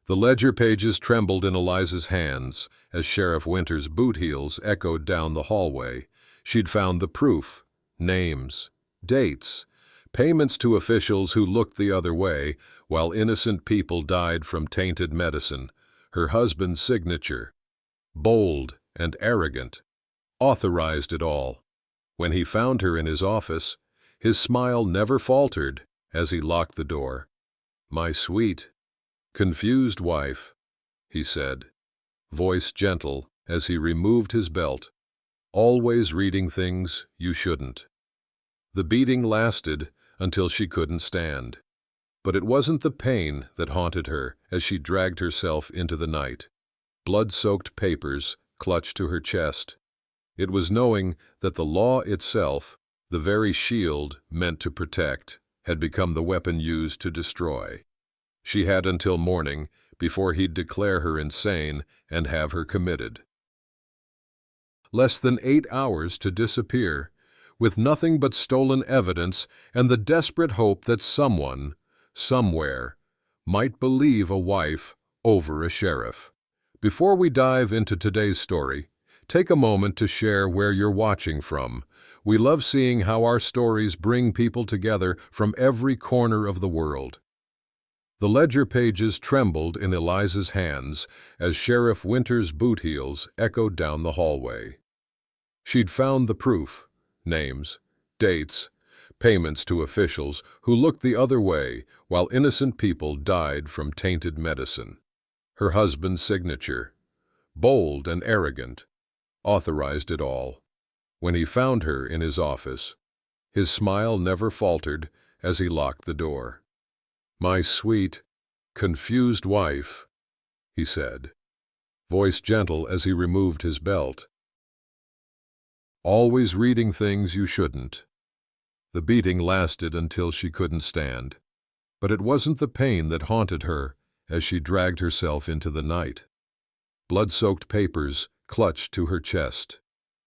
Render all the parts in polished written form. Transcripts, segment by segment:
The ledger pages trembled in Eliza's hands as Sheriff Winter's boot heels echoed down the hallway. She'd found the proof, names, dates, payments to officials who looked the other way while innocent people died from tainted medicine. Her husband's signature, bold and arrogant, authorized it all. When he found her in his office, his smile never faltered as he locked the door. "My sweet, confused wife," he said, voice gentle as he removed his belt, "always reading things you shouldn't." The beating lasted until she couldn't stand. But it wasn't the pain that haunted her as she dragged herself into the night. Blood-soaked papers clutched to her chest. It was knowing that the law itself, the very shield meant to protect, had become the weapon used to destroy. She had until morning before he'd declare her insane and have her committed. Less than 8 hours to disappear, with nothing but stolen evidence and the desperate hope that someone, somewhere, might believe a wife over a sheriff. Before we dive into today's story, take a moment to share where you're watching from. We love seeing how our stories bring people together from every corner of the world. The ledger pages trembled in Eliza's hands as Sheriff Winter's boot heels echoed down the hallway. She'd found the proof, names, dates, payments to officials who looked the other way while innocent people died from tainted medicine. Her husband's signature, bold and arrogant, authorized it all. When he found her in his office, his smile never faltered as he locked the door. "My sweet, confused wife," he said, voice gentle as he removed his belt. "Always reading things you shouldn't." The beating lasted until she couldn't stand. But it wasn't the pain that haunted her as she dragged herself into the night. Blood-soaked papers clutched to her chest.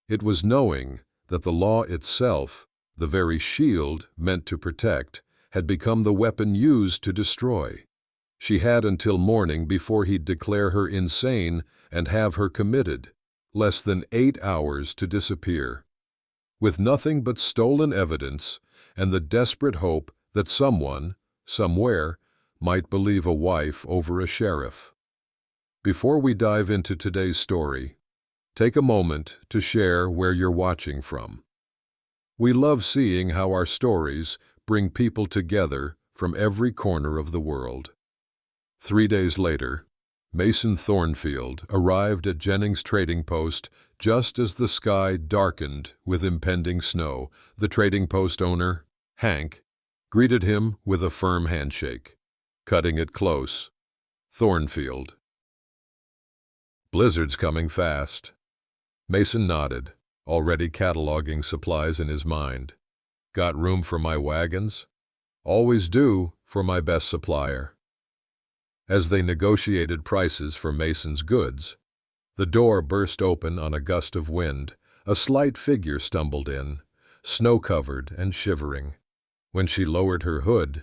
It was knowing that the law itself, the very shield meant to protect, had become the weapon used to destroy. She had until morning before he'd declare her insane and have her committed. Less than 8 hours to disappear. With nothing but stolen evidence and the desperate hope that someone, somewhere, might believe a wife over a sheriff. Before we dive into today's story, take a moment to share where you're watching from. We love seeing how our stories bring people together from every corner of the world. 3 days later, Mason Thornfield arrived at Jennings' trading post just as the sky darkened with impending snow. The trading post owner, Hank, greeted him with a firm handshake. Cutting it close. "Thornfield." "Blizzard's coming fast." Mason nodded, already cataloging supplies in his mind. "Got room for my wagons?" "Always do for my best supplier." As they negotiated prices for Mason's goods, the door burst open on a gust of wind. A slight figure stumbled in, snow-covered and shivering. When she lowered her hood,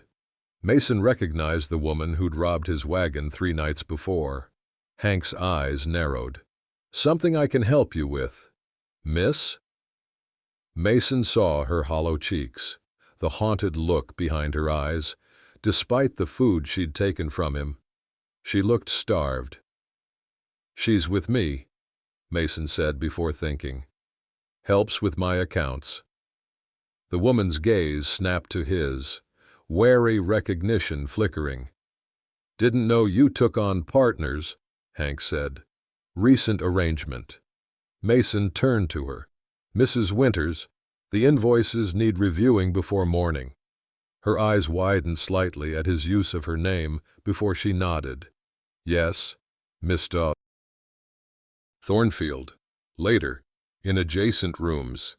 Mason recognized the woman who'd robbed his wagon 3 nights before. Hank's eyes narrowed. "Something I can help you with, miss?" Mason saw her hollow cheeks, the haunted look behind her eyes. Despite the food she'd taken from him, she looked starved. "She's with me," Mason said before thinking. "Helps with my accounts." The woman's gaze snapped to his, wary recognition flickering. "Didn't know you took on partners," Hank said. "Recent arrangement." Mason turned to her. "Mrs. Winters, the invoices need reviewing before morning." Her eyes widened slightly at his use of her name before she nodded. "Yes, Mr. Thornfield." Later, in adjacent rooms,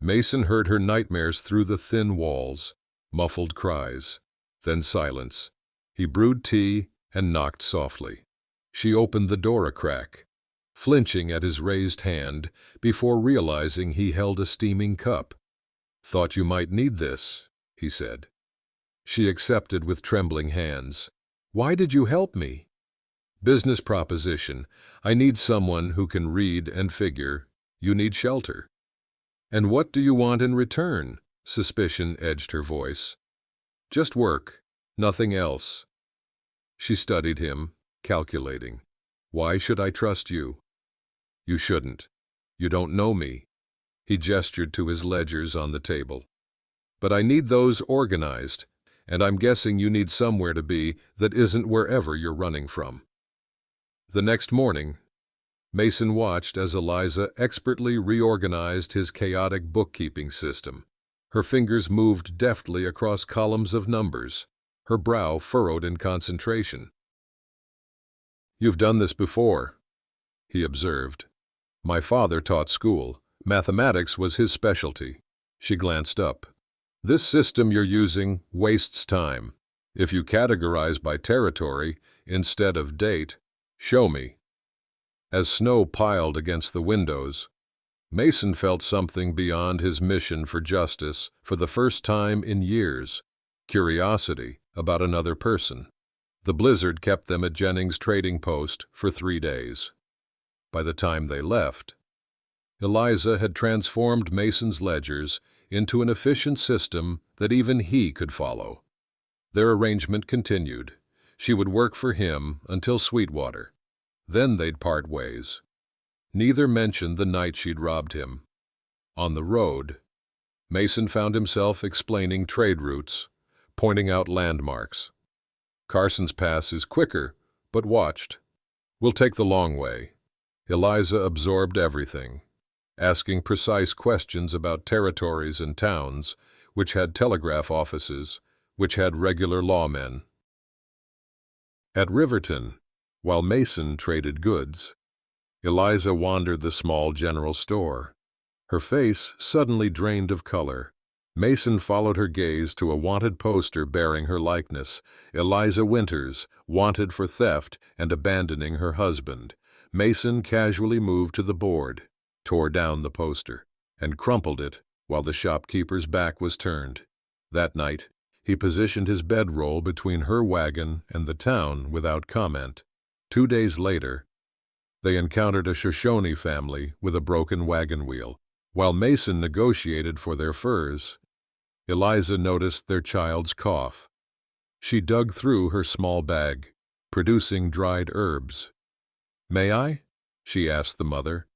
Mason heard her nightmares through the thin walls, muffled cries, then silence. He brewed tea and knocked softly. She opened the door a crack, flinching at his raised hand before realizing he held a steaming cup. "Thought you might need this," he said. She accepted with trembling hands. "Why did you help me?" Business proposition. I need someone who can read and figure. You need shelter. And what do you want in return? Suspicion edged her voice. Just work. Nothing else. She studied him, calculating. Why should I trust you? You shouldn't. You don't know me. He gestured to his ledgers on the table. But I need those organized, and I'm guessing you need somewhere to be that isn't wherever you're running from. The next morning, Mason watched as Eliza expertly reorganized his chaotic bookkeeping system. Her fingers moved deftly across columns of numbers, her brow furrowed in concentration. You've done this before, he observed. My father taught school. Mathematics was his specialty. She glanced up. This system you're using wastes time. If you categorize by territory instead of date, show me. As snow piled against the windows, Mason felt something beyond his mission for justice for the first time in years, curiosity about another person. The blizzard kept them at Jennings' trading post for 3 days. By the time they left, Eliza had transformed Mason's ledgers into an efficient system that even he could follow. Their arrangement continued. She would work for him until Sweetwater. Then they'd part ways. Neither mentioned the night she'd robbed him. On the road, Mason found himself explaining trade routes, pointing out landmarks. Carson's Pass is quicker, but watched. We'll take the long way. Eliza absorbed everything, asking precise questions about territories and towns, which had telegraph offices, which had regular lawmen. At Riverton, while Mason traded goods, Eliza wandered the small general store. Her face suddenly drained of color. Mason followed her gaze to a wanted poster bearing her likeness, Eliza Winters, wanted for theft and abandoning her husband. Mason casually moved to the board, tore down the poster, and crumpled it while the shopkeeper's back was turned. That night, he positioned his bedroll between her wagon and the town without comment. 2 days later, they encountered a Shoshone family with a broken wagon wheel. While Mason negotiated for their furs, Eliza noticed their child's cough. She dug through her small bag, producing dried herbs. "May I?" she asked the mother,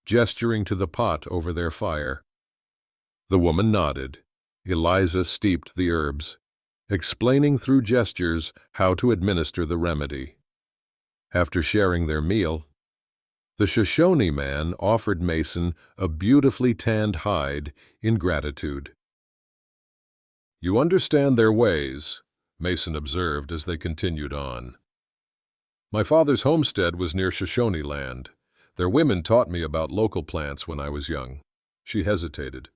gesturing to the pot over their fire. The woman nodded. Eliza steeped the herbs, explaining through gestures how to administer the remedy. After sharing their meal, the Shoshone man offered Mason a beautifully tanned hide in gratitude. "You understand their ways," Mason observed as they continued on. "My father's homestead was near Shoshone land. Their women taught me about local plants when I was young." She hesitated.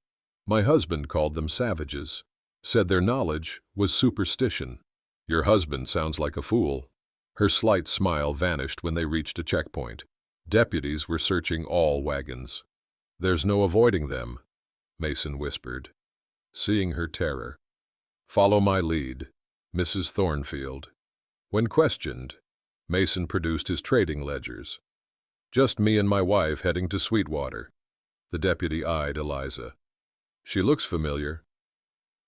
"My husband called them savages, said their knowledge was superstition." "Your husband sounds like a fool." Her slight smile vanished when they reached a checkpoint. Deputies were searching all wagons. "There's no avoiding them," Mason whispered, seeing her terror. "Follow my lead, Mrs. Thornfield." When questioned, Mason produced his trading ledgers. "Just me and my wife heading to Sweetwater." The deputy eyed Eliza. "She looks familiar."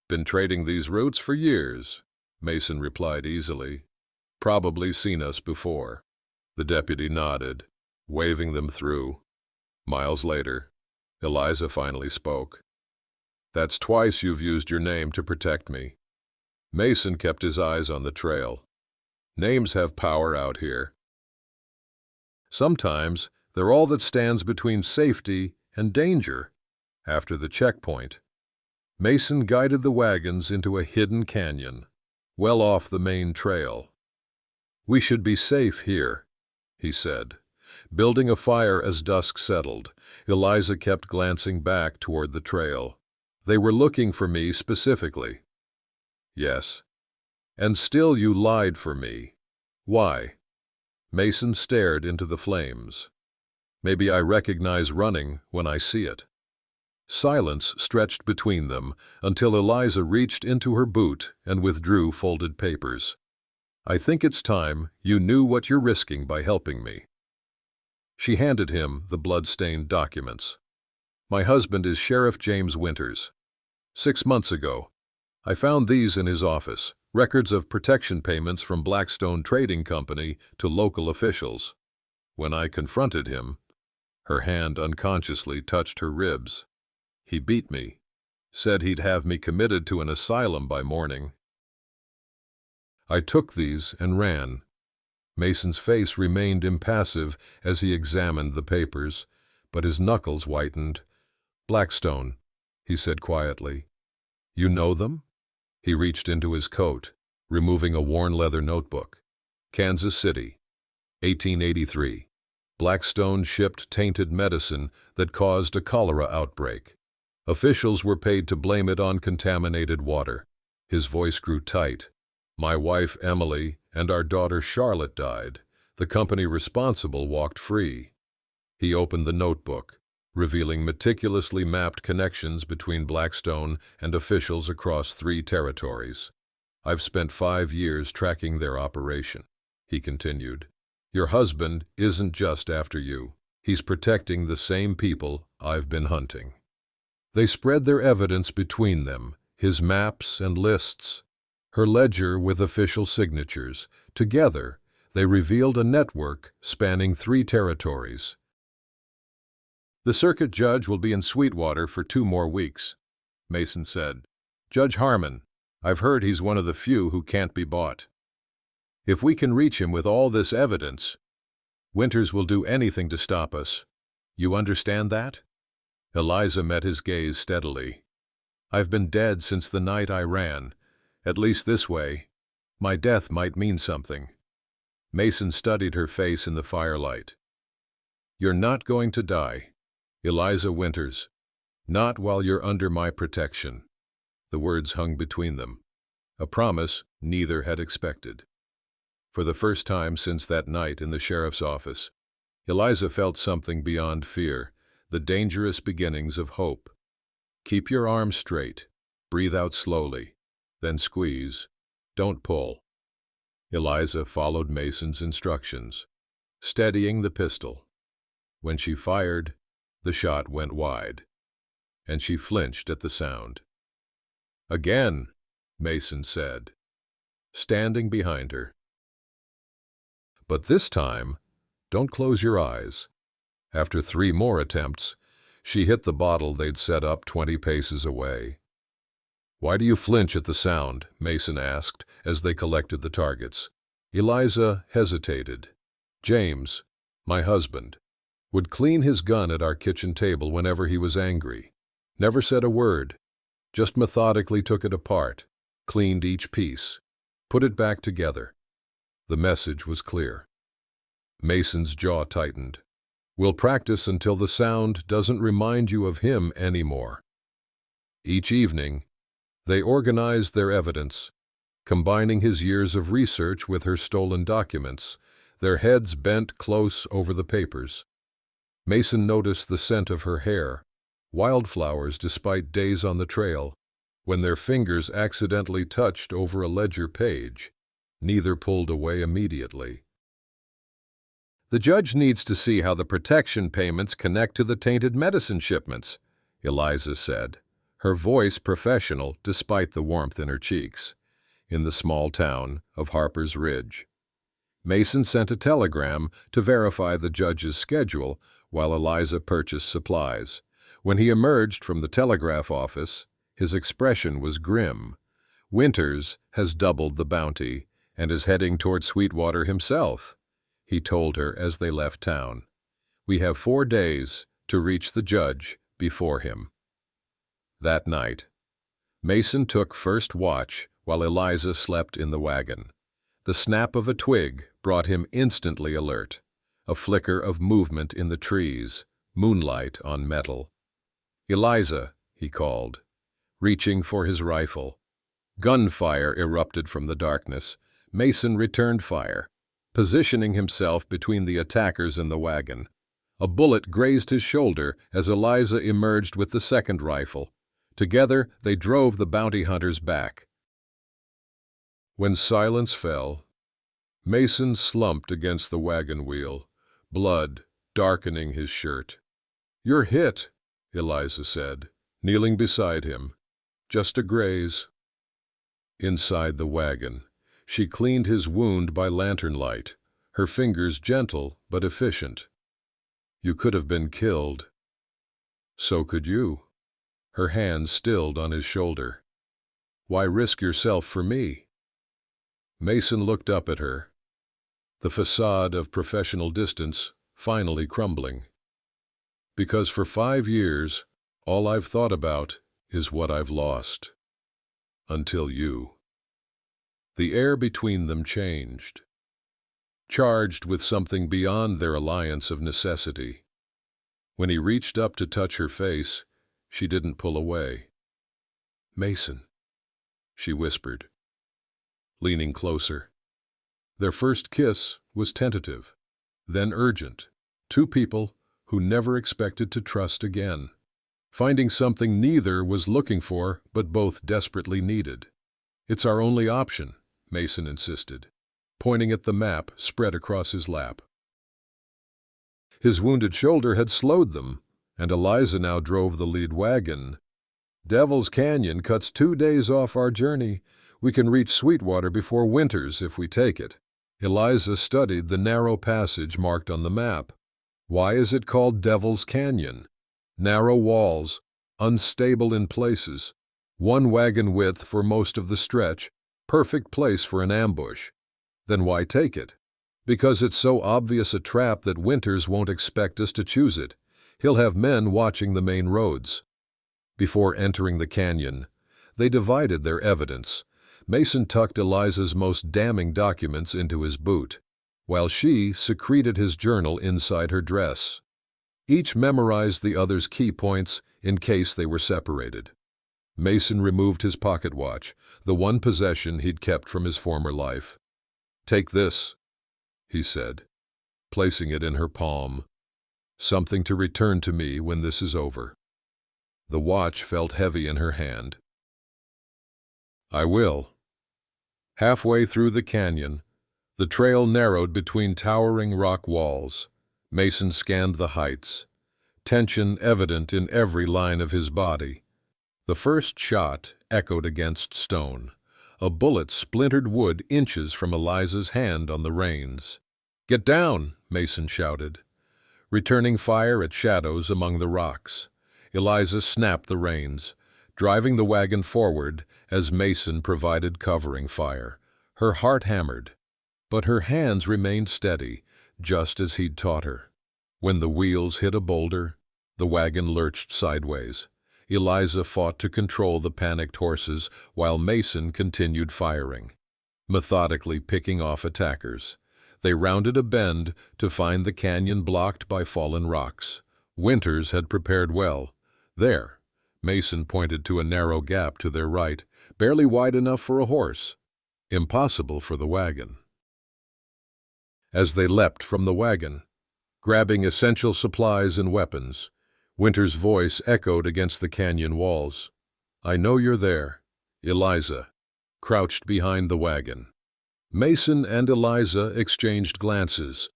"Been trading these routes for years," Mason replied easily. "Probably seen us before." The deputy nodded, waving them through. Miles later, Eliza finally spoke. "That's twice you've used your name to protect me." Mason kept his eyes on the trail. "Names have power out here. Sometimes they're all that stands between safety and danger." After the checkpoint, Mason guided the wagons into a hidden canyon, well off the main trail. "We should be safe here," he said. Building a fire as dusk settled, Eliza kept glancing back toward the trail. "They were looking for me specifically." "Yes. And still you lied for me. Why?" Mason stared into the flames. "Maybe I recognize running when I see it." Silence stretched between them until Eliza reached into her boot and withdrew folded papers. I think it's time you knew what you're risking by helping me." She handed him the blood-stained documents. "My husband is Sheriff James Winters. 6 months ago, I found these in his office, records of protection payments from Blackstone Trading Company to local officials. When I confronted him, her hand unconsciously touched her ribs. He beat me, said he'd have me committed to an asylum by morning. I took these and ran." Mason's face remained impassive as he examined the papers, but his knuckles whitened. "Blackstone," he said quietly. "You know them?" He reached into his coat, removing a worn leather notebook. "Kansas City, 1883. Blackstone shipped tainted medicine that caused a cholera outbreak. Officials were paid to blame it on contaminated water." His voice grew tight. "My wife, Emily, and our daughter, Charlotte, died. The company responsible walked free." He opened the notebook, revealing meticulously mapped connections between Blackstone and officials across 3 territories. "I've spent 5 years tracking their operation," he continued. "Your husband isn't just after you. He's protecting the same people I've been hunting." They spread their evidence between them, his maps and lists, her ledger with official signatures. Together, they revealed a network spanning 3 territories. "The circuit judge will be in Sweetwater for 2 more weeks, Mason said. "Judge Harmon. I've heard he's one of the few who can't be bought. If we can reach him with all this evidence, Winters will do anything to stop us. You understand that?" Eliza met his gaze steadily. "I've been dead since the night I ran. At least this way, my death might mean something." Mason studied her face in the firelight. "You're not going to die, Eliza Winters. Not while you're under my protection." The words hung between them, a promise neither had expected. For the first time since that night in the sheriff's office, Eliza felt something beyond fear, the dangerous beginnings of hope. "Keep your arms straight. Breathe out slowly. Then squeeze. Don't pull." Eliza followed Mason's instructions, steadying the pistol. When she fired, the shot went wide, and she flinched at the sound. "Again," Mason said, standing behind her. "But this time, don't close your eyes." After 3 more attempts, she hit the bottle they'd set up 20 paces away. "Why do you flinch at the sound?" Mason asked as they collected the targets. Eliza hesitated. "James, my husband, would clean his gun at our kitchen table whenever he was angry. Never said a word, just methodically took it apart, cleaned each piece, put it back together." The message was clear. Mason's jaw tightened. "We'll practice until the sound doesn't remind you of him anymore." Each evening, they organized their evidence, combining his years of research with her stolen documents, their heads bent close over the papers. Mason noticed the scent of her hair, wildflowers despite days on the trail. When their fingers accidentally touched over a ledger page, neither pulled away immediately. "The judge needs to see how the protection payments connect to the tainted medicine shipments," Eliza said, her voice professional despite the warmth in her cheeks, in the small town of Harper's Ridge. Mason sent a telegram to verify the judge's schedule while Eliza purchased supplies. When he emerged from the telegraph office, his expression was grim. "Winters has doubled the bounty and is heading toward Sweetwater himself," he told her as they left town. "We have 4 days to reach the judge before him." That night, Mason took first watch while Eliza slept in the wagon. The snap of a twig brought him instantly alert, a flicker of movement in the trees, moonlight on metal. "Eliza," he called, reaching for his rifle. Gunfire erupted from the darkness. Mason returned fire, positioning himself between the attackers and the wagon. A bullet grazed his shoulder as Eliza emerged with the second rifle. Together, they drove the bounty hunters back. When silence fell, Mason slumped against the wagon wheel, blood darkening his shirt. "You're hit," Eliza said, kneeling beside him. "Just a graze." Inside the wagon, she cleaned his wound by lantern light, her fingers gentle but efficient. "You could have been killed." "So could you." Her hand stilled on his shoulder. "Why risk yourself for me?" Mason looked up at her, the facade of professional distance finally crumbling. "Because for 5 years, all I've thought about is what I've lost. Until you." The air between them changed, charged with something beyond their alliance of necessity. When he reached up to touch her face, she didn't pull away. "Mason," she whispered, leaning closer. Their first kiss was tentative, then urgent. Two people who never expected to trust again, finding something neither was looking for but both desperately needed. "It's our only option," Mason insisted, pointing at the map spread across his lap. His wounded shoulder had slowed them, and Eliza now drove the lead wagon. "Devil's Canyon cuts 2 days off our journey. We can reach Sweetwater before Winters if we take it." Eliza studied the narrow passage marked on the map. Why is it called Devil's Canyon? Narrow walls, unstable in places, one wagon width for most of the stretch, perfect place for an ambush. Then why take it? "Because it's so obvious a trap that Winters won't expect us to choose it. He'll have men watching the main roads." Before entering the canyon, they divided their evidence. Mason tucked Eliza's most damning documents into his boot, while she secreted his journal inside her dress. Each memorized the other's key points in case they were separated. Mason removed his pocket watch, the one possession he'd kept from his former life. "Take this," he said, placing it in her palm. "Something to return to me when this is over." The watch felt heavy in her hand. "I will." Halfway through the canyon, the trail narrowed between towering rock walls. Mason scanned the heights, tension evident in every line of his body. The first shot echoed against stone. A bullet splintered wood inches from Eliza's hand on the reins. "Get down!" Mason shouted, returning fire at shadows among the rocks. Eliza snapped the reins, driving the wagon forward as Mason provided covering fire. Her heart hammered, but her hands remained steady, just as he'd taught her. When the wheels hit a boulder, the wagon lurched sideways. Eliza fought to control the panicked horses while Mason continued firing, methodically picking off attackers. They rounded a bend to find the canyon blocked by fallen rocks. Winters had prepared well. There, Mason pointed to a narrow gap to their right, barely wide enough for a horse, impossible for the wagon. As they leapt from the wagon, grabbing essential supplies and weapons, Winter's voice echoed against the canyon walls. "I know you're there." Eliza crouched behind the wagon. Mason and Eliza exchanged glances.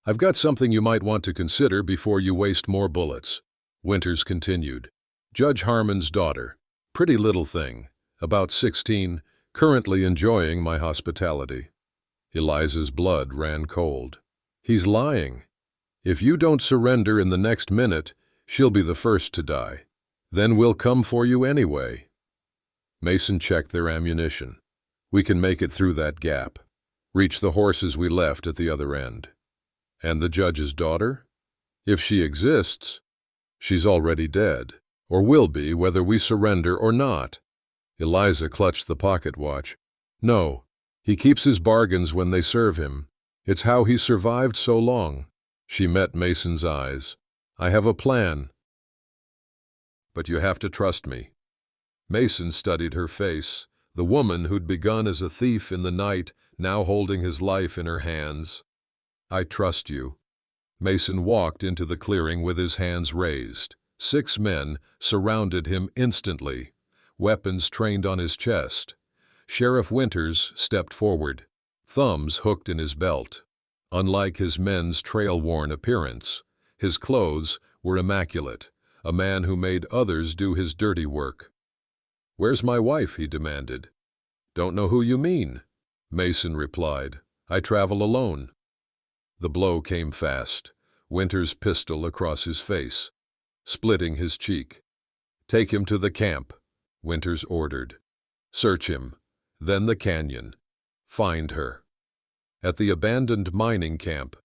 "I've got something you might want to consider before you waste more bullets," Winters continued. "Judge Harmon's daughter. Pretty little thing. About 16, currently enjoying my hospitality." Eliza's blood ran cold. "He's lying. If you don't surrender in the next minute, she'll be the first to die. Then we'll come for you anyway." Mason checked their ammunition. "We can make it through that gap. Reach the horses we left at the other end." "And the judge's daughter? If she exists, she's already dead, or will be whether we surrender or not." Eliza clutched the pocket watch. "No, he keeps his bargains when they serve him. It's how he survived so long." She met Mason's eyes. "I have a plan. But you have to trust me." Mason studied her face, the woman who'd begun as a thief in the night, now holding his life in her hands. "I trust you." Mason walked into the clearing with his hands raised. 6 men surrounded him instantly, weapons trained on his chest. Sheriff Winters stepped forward. thumbs hooked in his belt. Unlike his men's trail-worn appearance, his clothes were immaculate, a man who made others do his dirty work. "Where's my wife?" he demanded. "Don't know who you mean," Mason replied. "I travel alone." The blow came fast, Winter's pistol across his face, splitting his cheek. "Take him to the camp," Winters ordered. "Search him, then the canyon. Find her." At the abandoned mining camp,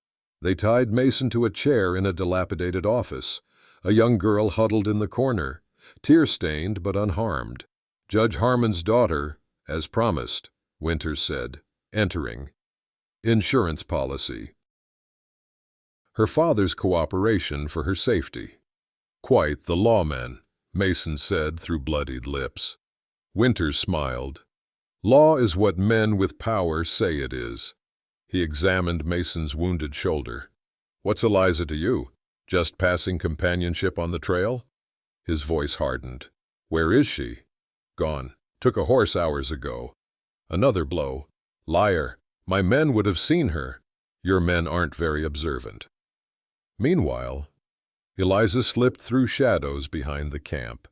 they tied Mason to a chair in a dilapidated office. A young girl huddled in the corner, tear-stained but unharmed. "Judge Harmon's daughter, as promised," Winters said, entering. "Insurance policy." Her father's cooperation for her safety. "Quite the lawman," Mason said through bloodied lips. Winters smiled. "Law is what men with power say it is." He examined Mason's wounded shoulder. "What's Eliza to you? Just passing companionship on the trail?" His voice hardened. "Where is she?" "Gone. Took a horse hours ago." Another blow. "Liar. My men would have seen her." "Your men aren't very observant." Meanwhile, Eliza slipped through shadows behind the camp.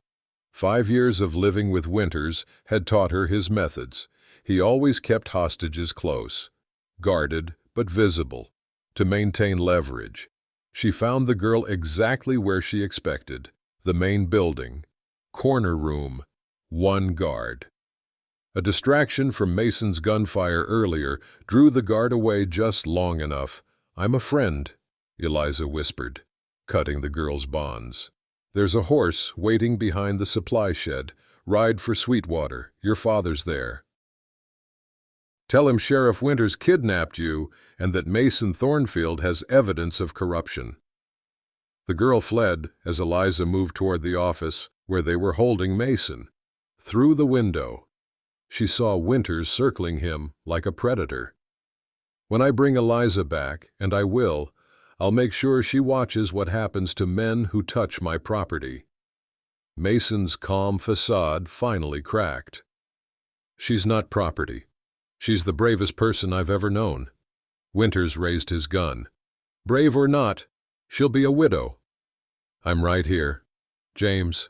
5 years of living with Winters had taught her his methods. He always kept hostages close, guarded but visible, to maintain leverage. She found the girl exactly where she expected, the main building, corner room, one guard. A distraction from Mason's gunfire earlier drew the guard away just long enough. "I'm a friend," Eliza whispered, cutting the girl's bonds. "There's a horse waiting behind the supply shed. Ride for Sweetwater. Your father's there. Tell him Sheriff Winters kidnapped you and that Mason Thornfield has evidence of corruption." The girl fled as Eliza moved toward the office where they were holding Mason. Through the window, she saw Winters circling him like a predator. "When I bring Eliza back, and I will, I'll make sure she watches what happens to men who touch my property." Mason's calm facade finally cracked. "She's not property. She's the bravest person I've ever known." Winters raised his gun. "Brave or not, she'll be a widow." "I'm right here. James."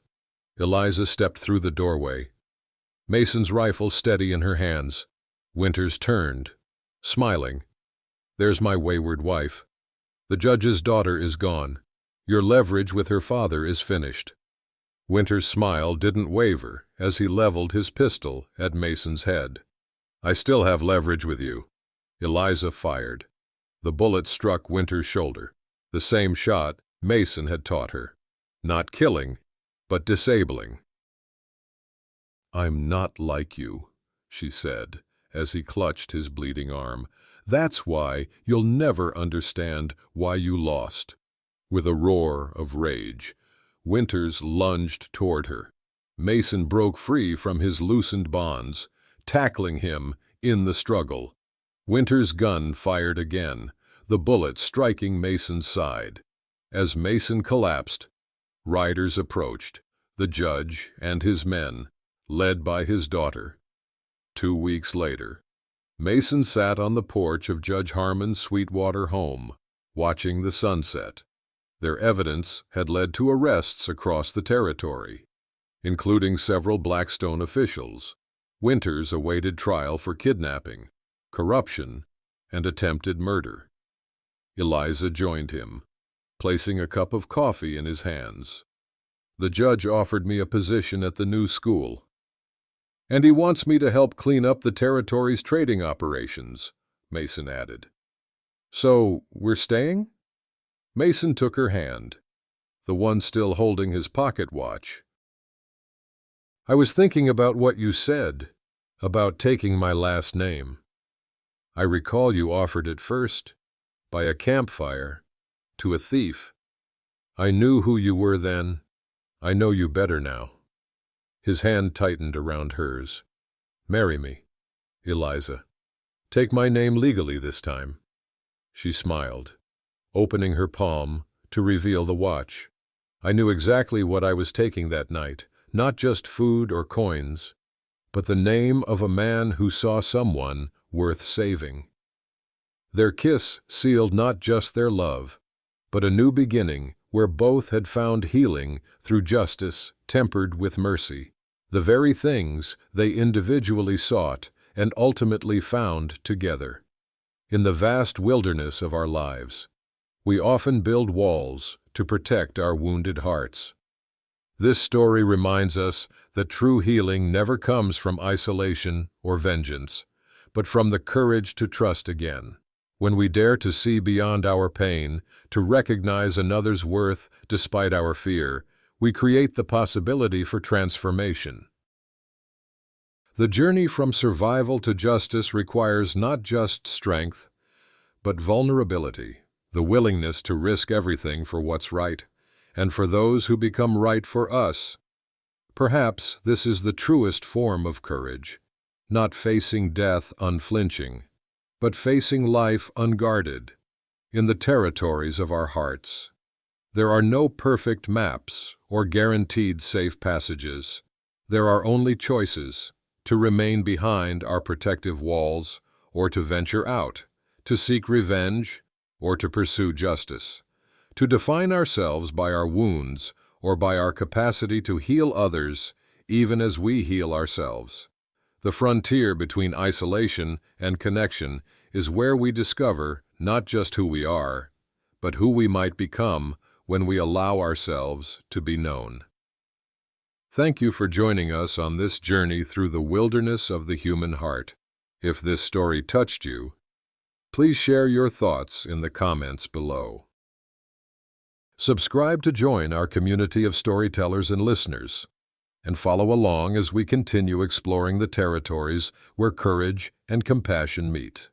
Eliza stepped through the doorway, Mason's rifle steady in her hands. Winters turned, smiling. "There's my wayward wife. The judge's daughter is gone. Your leverage with her father is finished." Winter's smile didn't waver as he leveled his pistol at Mason's head. "I still have leverage with you." Eliza fired. The bullet struck Winter's shoulder, the same shot Mason had taught her. Not killing, but disabling. "I'm not like you," she said, as he clutched his bleeding arm. "That's why you'll never understand why you lost." With a roar of rage, Winters lunged toward her. Mason broke free from his loosened bonds, tackling him in the struggle. Winters' gun fired again, the bullet striking Mason's side. As Mason collapsed, riders approached, the judge and his men, led by his daughter. 2 weeks later, Mason sat on the porch of Judge Harmon's Sweetwater home, watching the sunset. Their evidence had led to arrests across the territory, including several Blackstone officials. Winters awaited trial for kidnapping, corruption, and attempted murder. Eliza joined him, placing a cup of coffee in his hands. "The judge offered me a position at the new school. And he wants me to help clean up the territory's trading operations," Mason added. "So, we're staying?" Mason took her hand, the one still holding his pocket watch. "I was thinking about what you said, about taking my last name. I recall you offered it first, by a campfire, to a thief. I knew who you were then. I know you better now." His hand tightened around hers. "Marry me, Eliza. Take my name legally this time." She smiled, opening her palm to reveal the watch. "I knew exactly what I was taking that night, not just food or coins, but the name of a man who saw someone worth saving." Their kiss sealed not just their love, but a new beginning where both had found healing through justice tempered with mercy, the very things they individually sought and ultimately found together. In the vast wilderness of our lives, we often build walls to protect our wounded hearts. This story reminds us that true healing never comes from isolation or vengeance, but from the courage to trust again. When we dare to see beyond our pain, to recognize another's worth despite our fear, we create the possibility for transformation. The journey from survival to justice requires not just strength, but vulnerability, the willingness to risk everything for what's right, and for those who become right for us. Perhaps this is the truest form of courage, not facing death unflinching, but facing life unguarded, in the territories of our hearts. There are no perfect maps or guaranteed safe passages. There are only choices: to remain behind our protective walls, or to venture out, to seek revenge, or to pursue justice, to define ourselves by our wounds or by our capacity to heal others even as we heal ourselves. The frontier between isolation and connection is where we discover not just who we are, but who we might become when we allow ourselves to be known. Thank you for joining us on this journey through the wilderness of the human heart. If this story touched you, please share your thoughts in the comments below. Subscribe to join our community of storytellers and listeners, and follow along as we continue exploring the territories where courage and compassion meet.